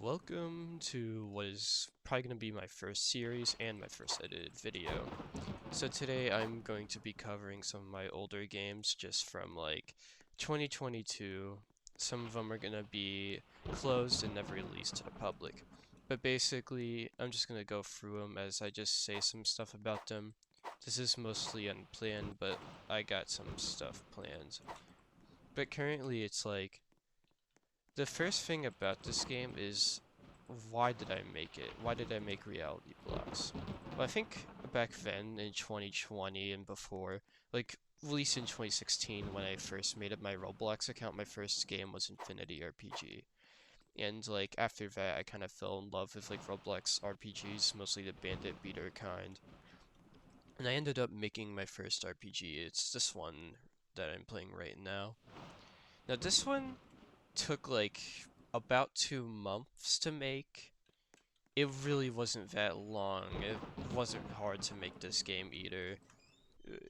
Welcome to what is probably going to be my first series and my first edited video. So today I'm going to be covering some of my older games just from like 2022. Some of them are going to be closed and never released to the public. But basically, I'm just going to go through them as I just say some stuff about them. This is mostly unplanned, but I got some stuff planned. But currently it's like the first thing about this game is why did I make it? Why did I make reality blocks? Well, I think back then in 2020 and before, like at least in 2016 when I first made up my Roblox account, my first game was Infinity RPG. And like after that, I kind of fell in love with like Roblox RPGs, mostly the bandit beater kind. And I ended up making my first RPG. It's this one that I'm playing right now. Now this one took like about 2 months to make. It really wasn't that long. It wasn't hard to make this game either.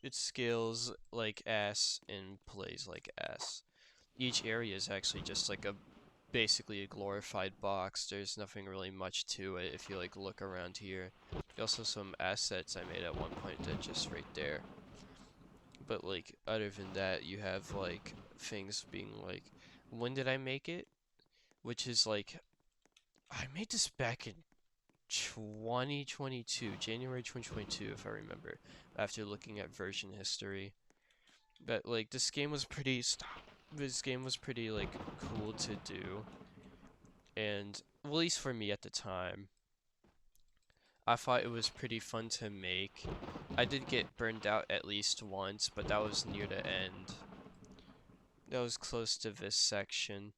It scales like ass and plays like ass. Each area is actually just like basically a glorified box. There's nothing really much to it if you like look around here. Also some assets I made at one point that just right there. But like other than that, you have like things being like, when did I make it? Which is like, I made this back in 2022, January 2022, if I remember, after looking at version history. But like this game was pretty This game was pretty like cool to do, and at least for me at the time, I thought it was pretty fun to make. I did get burned out at least once, but that was near the end. That was close to this section.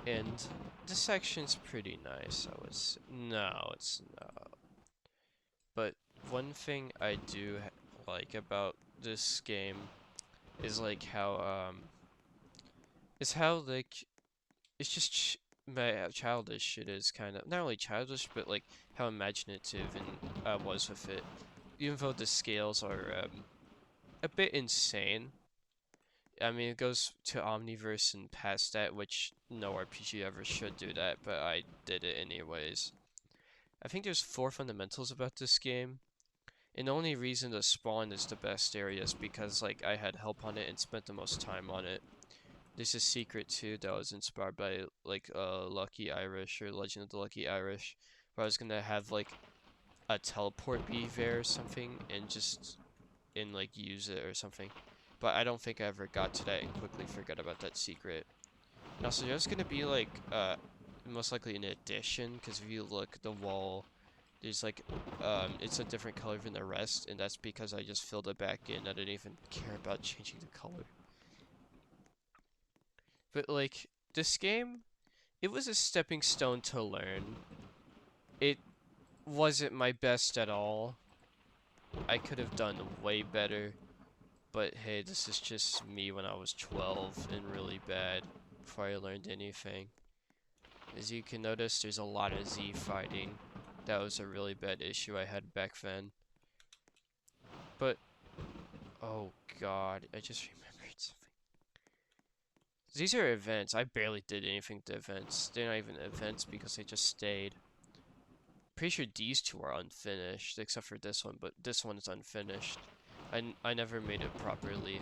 And this section's pretty nice, I was. No, it's not. But one thing I do like about this game is like how like it's just my childish it is kind of not only childish but like how imaginative and was with it. Even though the scales are a bit insane. I mean, it goes to Omniverse and past that, which no RPG ever should do that, but I did it anyways. I think there's 4 fundamentals about this game. And the only reason the spawn is the best area is because like I had help on it and spent the most time on it. There's a secret too that was inspired by like Lucky Irish or Legend of the Lucky Irish, where I was gonna have like a teleport be there or something and just like use it or something. But I don't think I ever got to that and quickly forgot about that secret. And also there's gonna be like most likely an addition, because if you look the wall, there's like it's a different color than the rest, and that's because I just filled it back in. I didn't even care about changing the color. But like this game, it was a stepping stone to learn. It wasn't my best at all. I could have done way better. But hey, this is just me when I was 12 and really bad before I learned anything. As you can notice, there's a lot of Z fighting. That was a really bad issue I had back then. But, oh god, I just remembered something. These are events. I barely did anything to events. They're not even events because they just stayed. Pretty sure these two are unfinished, except for this one, but this one is unfinished. I never made it properly.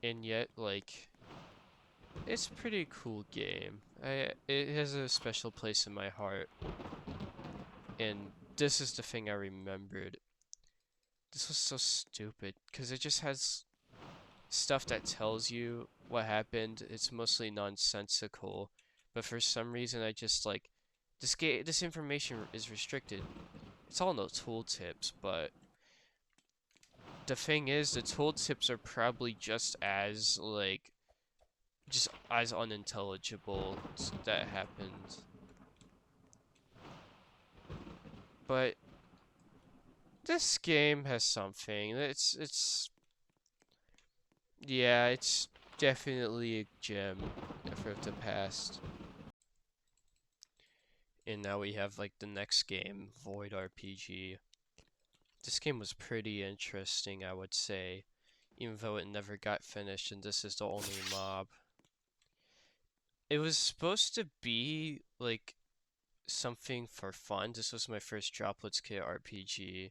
And yet, like, it's a pretty cool game. It has a special place in my heart. And this is the thing I remembered. This was so stupid, because it just has stuff that tells you what happened. It's mostly nonsensical, but for some reason I just like this information is restricted. It's all in the tooltips, but the thing is the tooltips are probably just as unintelligible that happened. But this game has something. Yeah, it's definitely a gem for the past. And now we have like the next game, Void RPG. This game was pretty interesting, I would say. even though it never got finished, and this is the only mob. It was supposed to be like something for fun. This was my first Droplets Kit RPG.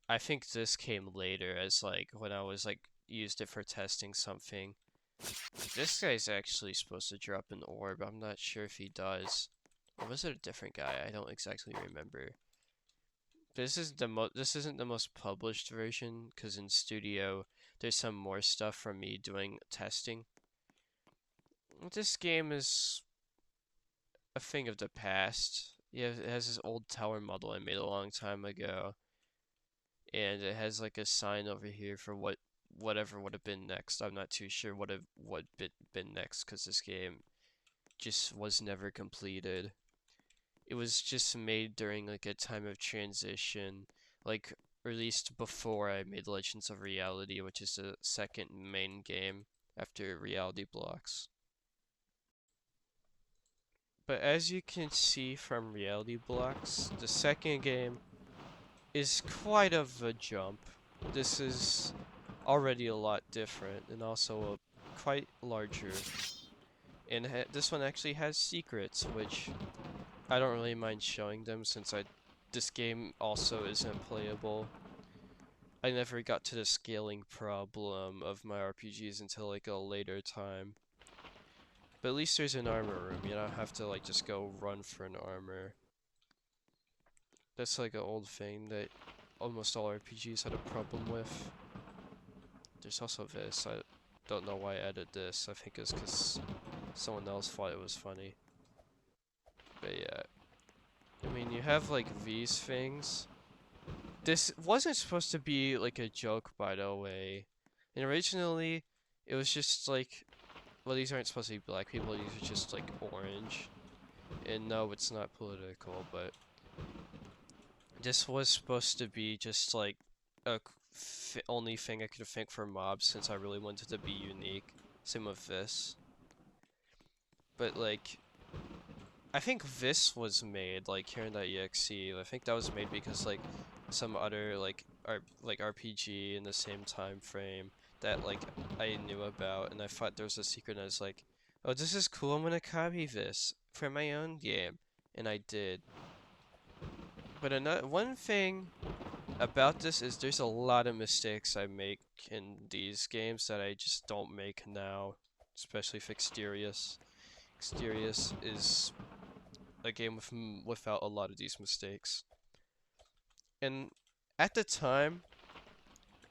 I think this came later as like when I was like used it for testing something. This guy's actually supposed to drop an orb. I'm not sure if he does. Or was it a different guy? I don't exactly remember. This isn't the most published version because in Studio there's some more stuff from me doing testing. This game is a thing of the past. Yeah, it has this old tower model I made a long time ago, and it has like a sign over here for whatever would have been next. I'm not too sure what been next because this game just was never completed. It was just made during like a time of transition, like released before I made Legends of Reality, which is the second main game after Reality Blocks. But as you can see from Reality Blocks, the second game is quite of a jump. This is already a lot different and also quite larger. And this one actually has secrets, which I don't really mind showing them since this game also isn't playable. I never got to the scaling problem of my RPGs until like a later time. But at least there's an armor room. You don't have to like just go run for an armor. That's like an old thing that almost all RPGs had a problem with. There's also this. I don't know why I added this. I think it's because someone else thought it was funny. But yeah. I mean, you have like these things. This wasn't supposed to be like a joke, by the way. And originally, it was just like, well, these aren't supposed to be black people, these are just like orange. And no, it's not political, but this was supposed to be just like a only thing I could think for mobs since I really wanted to be unique. Same with this. But like, I think this was made like here in .exe. I think that was made because like some other like RPG in the same time frame that like I knew about, and I thought there was a secret. And I was like, oh, this is cool. I'm gonna copy this for my own game, and I did. But one thing about this is there's a lot of mistakes I make in these games that I just don't make now, especially if Exterius. Exterius is a game without a lot of these mistakes. And at the time,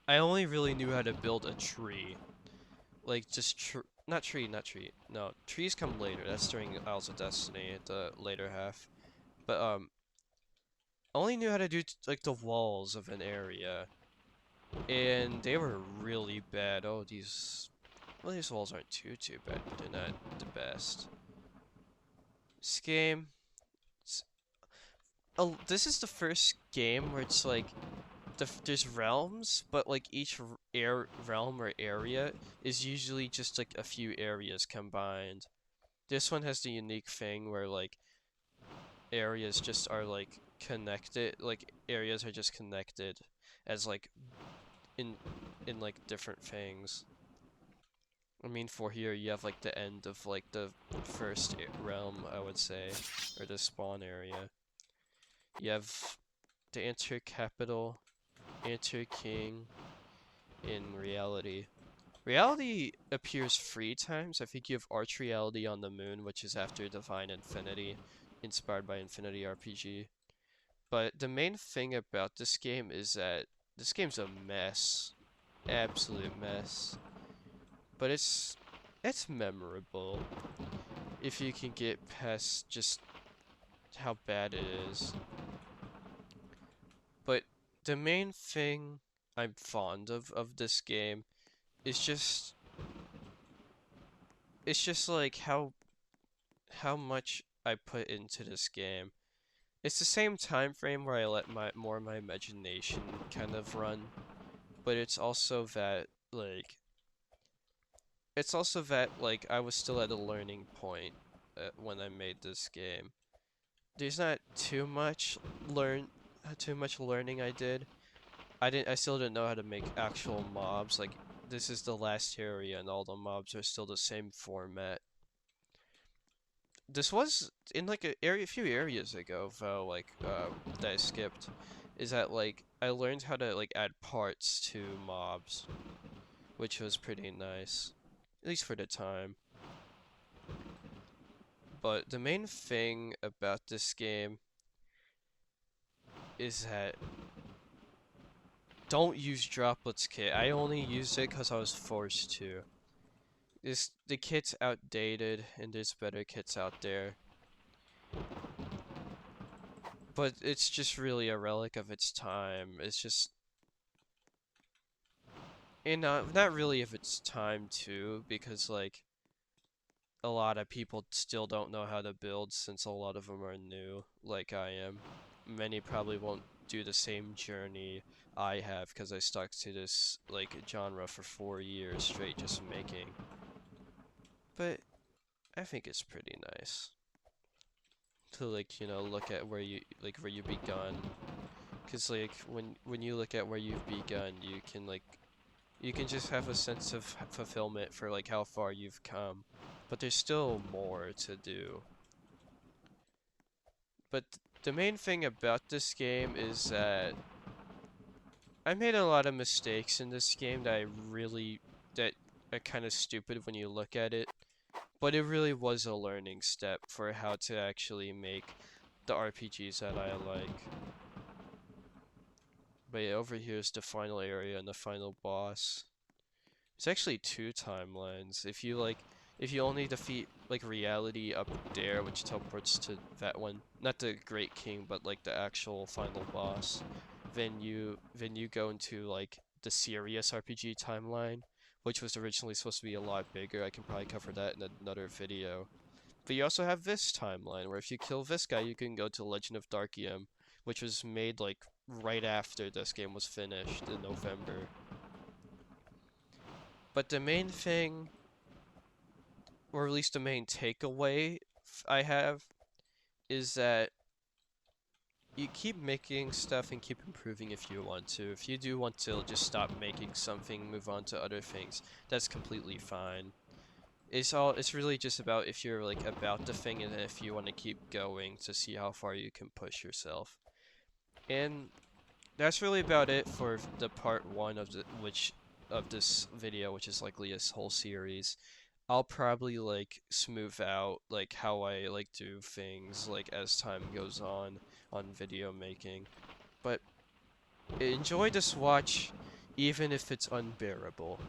I only really knew how to build a tree. Like, just not tree. No, trees come later. That's during Isles of Destiny, the later half. But, I only knew how to do, like, the walls of an area. And they were really bad. Oh, well, these walls aren't too bad, but they're not the best. This game, oh, this is the first game where it's like, there's realms, but like each realm or area is usually just like a few areas combined. This one has the unique thing where like areas just are like connected, like areas are just connected as like in like different things. I mean, for here you have like the end of like the first realm, I would say, or the spawn area. You have the Enter Capital, Enter King, in Reality. Reality appears 3 times. I think you have Arch Reality on the moon, which is after Divine Infinity, inspired by Infinity RPG. But the main thing about this game is that this game's a mess. Absolute mess. But it's memorable if you can get past just how bad it is. But the main thing I'm fond of this game is just like how much I put into this game. It's the same time frame where I let more of my imagination kind of run, but it's also that I was still at a learning point when I made this game. There's not too much learning I did, I still didn't know how to make actual mobs. Like, this is the last area, and all the mobs are still the same format. This was in like a few areas ago, though, that I skipped. Is that like I learned how to like add parts to mobs, which was pretty nice, at least for the time. But the main thing about this game is that don't use droplets kit. I only used it because I was forced to. The kit's outdated and there's better kits out there. But it's just really a relic of its time. It's just and not really of its time too, because like a lot of people still don't know how to build since a lot of them are new, like I am. Many probably won't do the same journey I have because I stuck to this like genre for 4 years straight just making. But I think it's pretty nice to like, look at where you begun. Cause like when you look at where you've begun, you can just have a sense of fulfillment for like how far you've come. But there's still more to do. But the main thing about this game is that I made a lot of mistakes in this game that are kind of stupid when you look at it. But it really was a learning step for how to actually make the RPGs that I like. But yeah, over here is the final area and the final boss. It's actually two timelines. If you only defeat like reality up there, which teleports to that one, not the Great King, but like the actual final boss, then you go into like the serious RPG timeline, which was originally supposed to be a lot bigger. I can probably cover that in another video. But you also have this timeline, where if you kill this guy, you can go to Legend of Darkium, which was made like right after this game was finished in November. But the main thing, or at least the main takeaway I have, is that you keep making stuff and keep improving if you want to. If you do want to just stop making something, move on to other things, that's completely fine. It's really just about if you're like about the thing and if you want to keep going to see how far you can push yourself. And that's really about it for the part one of this video, which is likely this whole series. I'll probably like smooth out like how I like do things like as time goes on video making. But enjoy this watch even if it's unbearable.